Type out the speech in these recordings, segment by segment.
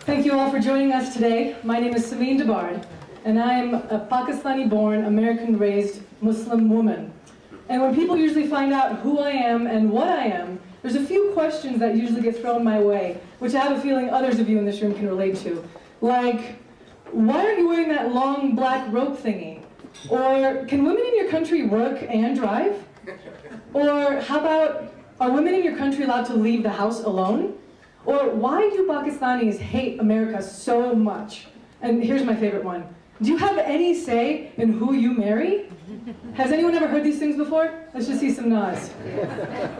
Thank you all for joining us today. My name is Sameen Dabard, and I am a Pakistani-born, American-raised Muslim woman. And when people usually find out who I am and what I am, there's a few questions that usually get thrown my way, which I have a feeling others of you in this room can relate to. Like, why aren't you wearing that long black rope thingy? Or, can women in your country work and drive? Or, how about, are women in your country allowed to leave the house alone? Or, why do Pakistanis hate America so much? And here's my favorite one. Do you have any say in who you marry? Has anyone ever heard these things before? Let's just see some nods.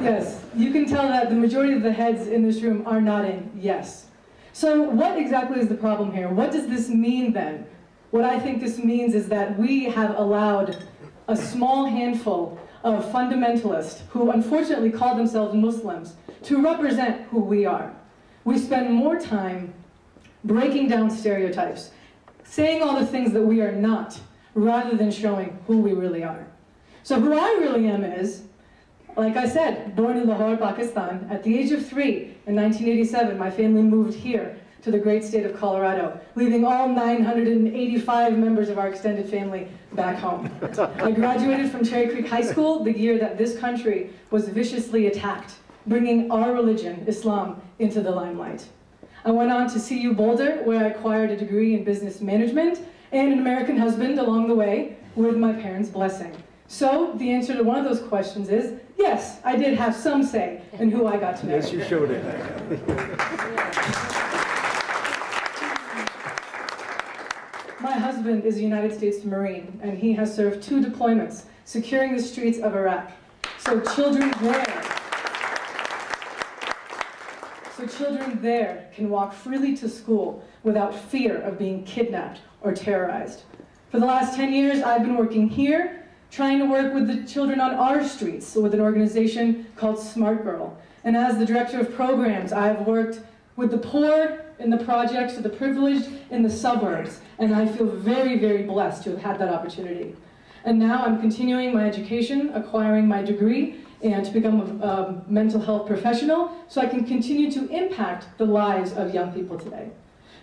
Yes, you can tell that the majority of the heads in this room are nodding yes. So what exactly is the problem here? What does this mean then? What I think this means is that we have allowed a small handful of fundamentalists who unfortunately call themselves Muslims to represent who we are. We spend more time breaking down stereotypes, saying all the things that we are not, rather than showing who we really are. So who I really am is, like I said, born in Lahore, Pakistan. At the age of 3, in 1987, my family moved here to the great state of Colorado, leaving all 985 members of our extended family back home. I graduated from Cherry Creek High School the year that this country was viciously attacked, bringing our religion, Islam, into the limelight. I went on to CU Boulder, where I acquired a degree in business management and an American husband along the way, with my parents' blessing. So the answer to one of those questions is, yes, I did have some say in who I got to marry. Yes, you showed it. My husband is a United States Marine, and he has served 2 deployments, securing the streets of Iraq. So children there can walk freely to school without fear of being kidnapped or terrorized. For the last 10 years, I've been working here, trying to work with the children on our streets with an organization called Smart Girl. And as the director of programs, I've worked with the poor in the projects, with the privileged in the suburbs, and I feel very, very blessed to have had that opportunity. And now I'm continuing my education, acquiring my degree, and to become a mental health professional so I can continue to impact the lives of young people today.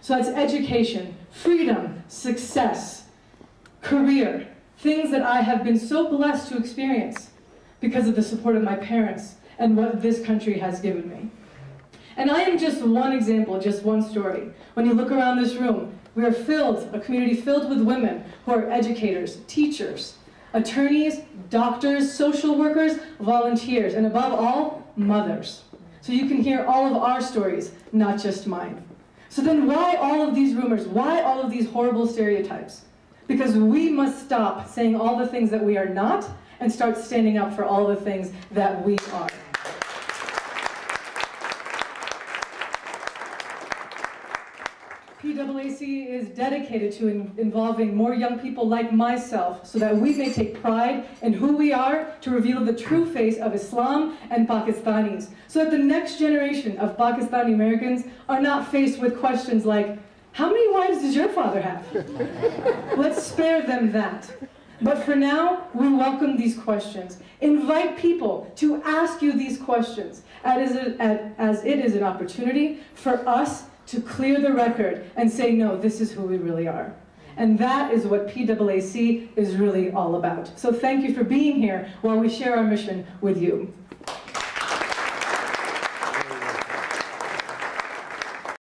So that's education, freedom, success, career, things that I have been so blessed to experience because of the support of my parents and what this country has given me. And I am just one example, just one story. When you look around this room, we are a community filled with women who are educators, teachers, attorneys, doctors, social workers, volunteers, and above all, mothers. So you can hear all of our stories, not just mine. So then why all of these rumors? Why all of these horrible stereotypes? Because we must stop saying all the things that we are not and start standing up for all the things that we are. PAAC is dedicated to involving more young people like myself so that we may take pride in who we are to reveal the true face of Islam and Pakistanis, so that the next generation of Pakistani Americans are not faced with questions like, how many wives does your father have? Let's spare them that. But for now, we welcome these questions. Invite people to ask you these questions, as it is an opportunity for us to clear the record and say, no, this is who we really are. And that is what PAAC is really all about. So thank you for being here while we share our mission with you.